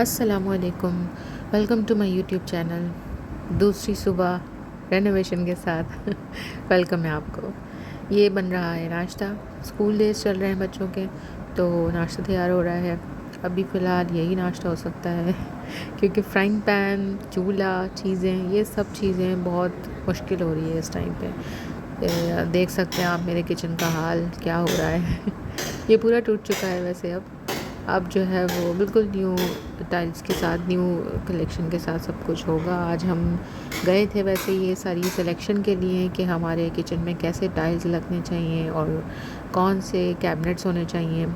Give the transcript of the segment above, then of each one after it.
अस्सलामुअलैकुम, welcome to my YouTube channel. दूसरी सुबह रेनोवेशन के साथ वेलकम है आपको। ये बन रहा है नाश्ता। स्कूल डेज चल रहे हैं बच्चों के, तो नाश्ता तैयार हो रहा है। अभी फ़िलहाल यही नाश्ता हो सकता है क्योंकि फ्राइंग पैन, चूल्हा, चीज़ें, ये सब चीज़ें बहुत मुश्किल हो रही है इस टाइम पे। देख सकते हैं आप मेरे किचन का हाल क्या हो रहा है ये पूरा टूट चुका है वैसे। अब जो है वो बिल्कुल न्यू टाइल्स के साथ, न्यू कलेक्शन के साथ सब कुछ होगा। आज हम गए थे वैसे ये सारी सिलेक्शन के लिए कि हमारे किचन में कैसे टाइल्स लगने चाहिए और कौन से कैबिनेट्स होने चाहिए।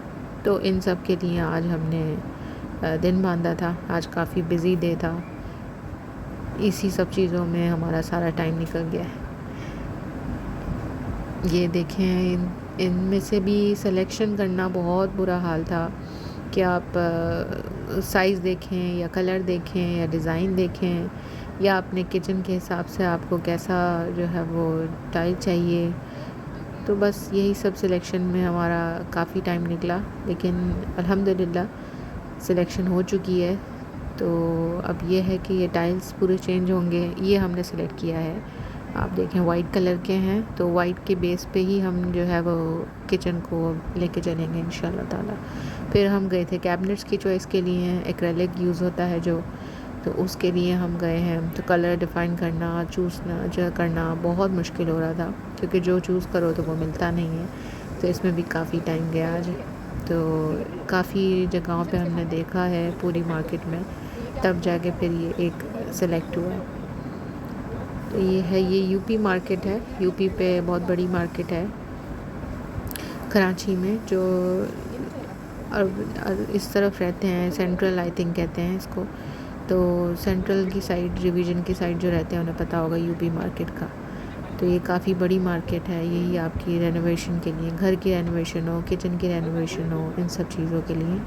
तो इन सब के लिए आज हमने दिन बांधा था। आज काफ़ी बिज़ी डे था, इसी सब चीज़ों में हमारा सारा टाइम निकल गया है। ये देखें, इनमें से भी सिलेक्शन करना बहुत बुरा हाल था कि आप साइज़ देखें या कलर देखें या डिज़ाइन देखें या अपने किचन के हिसाब से आपको कैसा जो है वो टाइल चाहिए। तो बस यही सब सिलेक्शन में हमारा काफ़ी टाइम निकला, लेकिन अल्हम्दुलिल्लाह सिलेक्शन हो चुकी है। तो अब ये है कि ये टाइल्स पूरे चेंज होंगे। ये हमने सेलेक्ट किया है, आप देखें वाइट कलर के हैं, तो वाइट के बेस पे ही हम जो है वो किचन को लेके चलेंगे इंशाल्लाह ताला। फिर हम गए थे कैबिनेट्स की चॉइस के लिए। एक्रेलिक यूज़ होता है जो, तो उसके लिए हम गए हैं। तो कलर डिफ़ाइन करना, चूज़ना जो करना बहुत मुश्किल हो रहा था क्योंकि जो चूज़ करो तो वो मिलता नहीं है। तो इसमें भी काफ़ी टाइम गया आज। तो काफ़ी जगहों पे हमने देखा है पूरी मार्केट में, तब जाके फिर ये एक सेलेक्ट हुआ। तो ये है, ये यूपी मार्केट है। यूपी पे बहुत बड़ी मार्केट है कराची में, जो और इस तरफ रहते हैं। सेंट्रल आई थिंक कहते हैं इसको। तो सेंट्रल की साइड, रिवीजन की साइड जो रहते हैं उन्हें पता होगा यूपी मार्केट का। तो ये काफ़ी बड़ी मार्केट है। यही आपकी रेनोवेशन के लिए, घर की रेनोवेशन हो, किचन की रेनोवेशन हो, इन सब चीज़ों के लिए।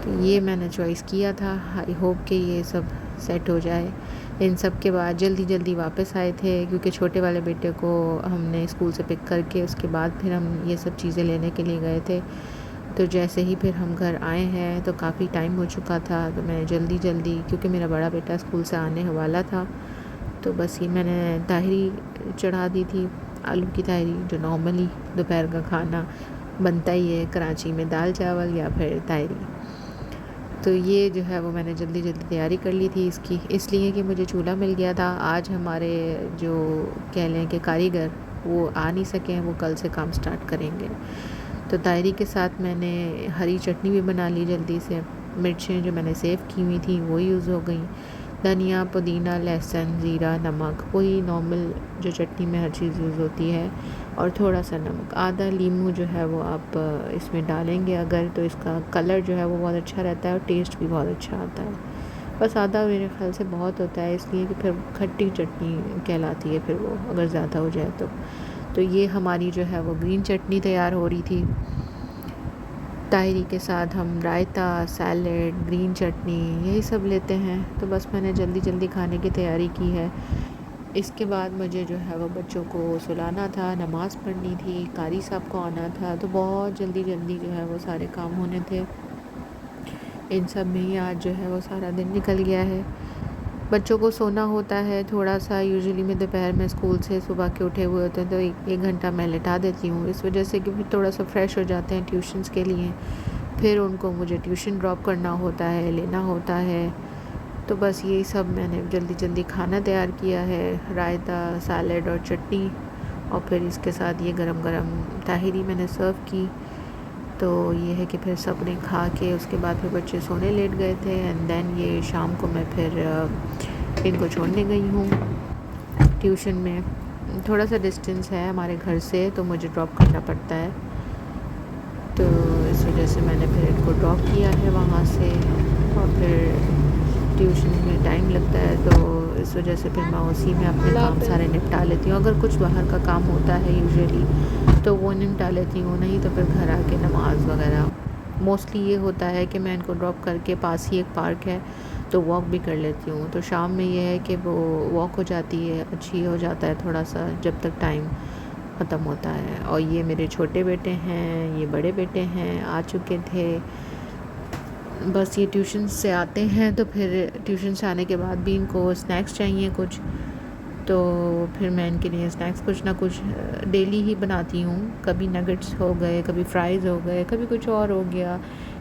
तो ये मैंने चॉइस किया था। आई होप कि ये सब सेट हो जाए। इन सब के बाद जल्दी वापस आए थे क्योंकि छोटे वाले बेटे को हमने स्कूल से पिक करके उसके बाद फिर हम ये सब चीज़ें लेने के लिए गए थे। तो जैसे ही फिर हम घर आए हैं तो काफ़ी टाइम हो चुका था। तो मैंने जल्दी क्योंकि मेरा बड़ा बेटा स्कूल से आने वाला था, तो बस ये मैंने ताहरी चढ़ा दी थी, आलू की ताहरी, जो नॉर्मली दोपहर का खाना बनता ही है कराची में, दाल चावल या फिर ताहरी। तो ये जो है वो मैंने जल्दी तैयारी कर ली थी इसकी, इसलिए कि मुझे चूल्हा मिल गया था। आज हमारे जो कह लें कि कारीगर वो आ नहीं सके हैं, वो कल से काम स्टार्ट करेंगे। तो तायरी के साथ मैंने हरी चटनी भी बना ली जल्दी से। मिर्चें जो मैंने सेव की हुई थी वो यूज़ हो गई। धनिया, पुदीना, लहसुन, ज़ीरा, नमक, वही नॉर्मल जो चटनी में हर चीज़ यूज़ होती है, और थोड़ा सा नमक। आधा लीमू जो है वो आप इसमें डालेंगे अगर, तो इसका कलर जो है वो बहुत अच्छा रहता है और टेस्ट भी बहुत अच्छा आता है। बस आधा मेरे ख्याल से बहुत होता है, इसलिए कि फिर खट्टी चटनी कहलाती है फिर वो, अगर ज़्यादा हो जाए तो। तो ये हमारी जो है वो ग्रीन चटनी तैयार हो रही थी। ताहिरी के साथ हम रायता, सैलड, ग्रीन चटनी, यही सब लेते हैं। तो बस मैंने जल्दी खाने की तैयारी की है। इसके बाद मुझे जो है वो बच्चों को सुलाना था, नमाज़ पढ़नी थी, कारी साहब को आना था, तो बहुत जल्दी जो है वो सारे काम होने थे। इन सब में ही आज जो है वो सारा दिन निकल गया है। बच्चों को सोना होता है थोड़ा सा, यूजुअली मैं दोपहर में स्कूल से सुबह के उठे हुए होते हैं तो एक घंटा मैं लेटा देती हूँ, इस वजह से कि फिर थोड़ा सा फ्रेश हो जाते हैं ट्यूशन्स के लिए। फिर उनको मुझे ट्यूशन ड्रॉप करना होता है, लेना होता है। तो बस यही सब मैंने जल्दी खाना तैयार किया है, रायता, सैलड और चटनी, और फिर इसके साथ ये गरम ताहिरी मैंने सर्व की। तो ये है कि फिर सब ने खा के उसके बाद फिर बच्चे सोने लेट गए थे। एंड देन ये शाम को मैं फिर इनको छोड़ने गई हूँ ट्यूशन में। थोड़ा सा डिस्टेंस है हमारे घर से, तो मुझे ड्रॉप करना पड़ता है। तो इस वजह से मैंने फिर इनको ड्रॉप किया है वहाँ से, और फिर ट्यूशन में टाइम लगता है तो तो इस वजह से फिर मैं उसी में अपने काम सारे निपटा लेती हूँ। अगर कुछ बाहर का काम होता है यूजुअली तो वो निपटा लेती हूँ, नहीं तो फिर घर आके नमाज़ वगैरह। मोस्टली ये होता है कि मैं इनको ड्रॉप करके पास ही एक पार्क है तो वॉक भी कर लेती हूँ। तो शाम में ये है कि वो वॉक हो जाती है, अच्छी हो जाता है थोड़ा सा जब तक टाइम ख़त्म होता है। और ये मेरे छोटे बेटे हैं, ये बड़े बेटे हैं, आ चुके थे। बस ये ट्यूशन से आते हैं तो फिर ट्यूशन से आने के बाद भी इनको स्नैक्स चाहिए कुछ, तो फिर मैं इनके लिए स्नैक्स कुछ ना कुछ डेली ही बनाती हूँ। कभी नगेट्स हो गए, कभी फ्राइज़ हो गए, कभी कुछ और हो गया,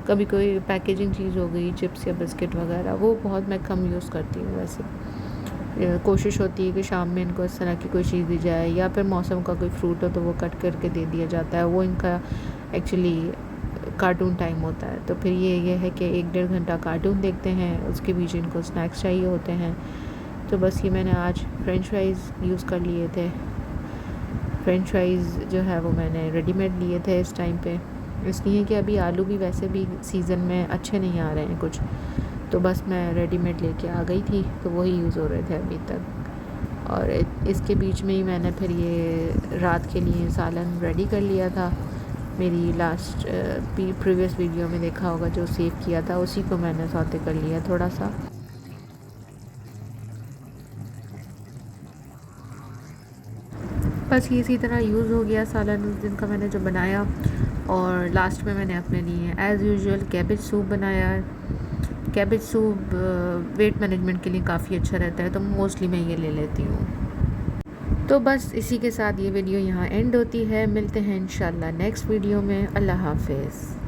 कभी कोई पैकेजिंग चीज़ हो गई, चिप्स या बिस्किट वगैरह। वो बहुत मैं कम यूज़ करती हूँ वैसे। कोशिश होती है कि शाम में इनको इस तरह की कोई चीज़ दी जाए, या फिर मौसम का कोई फ्रूट हो तो वो कट करके दे दिया जाता है। वो इनका एक्चुअली कार्टून टाइम होता है, तो फिर ये है कि 1-1.5 घंटा कार्टून देखते हैं, उसके बीच इनको स्नैक्स चाहिए होते हैं। तो बस ये मैंने आज फ्रेंच फ्राइज़ यूज़ कर लिए थे। फ्रेंच फ्राइज़ जो है वो मैंने रेडीमेड लिए थे इस टाइम पे, इसलिए कि अभी आलू भी वैसे भी सीज़न में अच्छे नहीं आ रहे हैं कुछ, तो बस मैं रेडीमेड लेके आ गई थी, तो वही यूज़ हो रहे थे अभी तक। और इसके बीच में ही मैंने फिर ये रात के लिए सालन रेडी कर लिया था। मेरी लास्ट प्रीवियस वीडियो में देखा होगा जो सेव किया था, उसी को मैंने सौते कर लिया थोड़ा सा। बस ये इसी तरह यूज़ हो गया सालन उस दिन का मैंने जो बनाया। और लास्ट में मैंने अपने लिए एज़ यूजुअल कैबेज सूप बनाया। कैबेज सूप वेट मैनेजमेंट के लिए काफ़ी अच्छा रहता है, तो मोस्टली मैं ये ले लेती हूँ। तो बस इसी के साथ ये वीडियो यहाँ एंड होती है। मिलते हैं इंशाल्लाह नेक्स्ट वीडियो में। अल्लाह हाफ़िज़।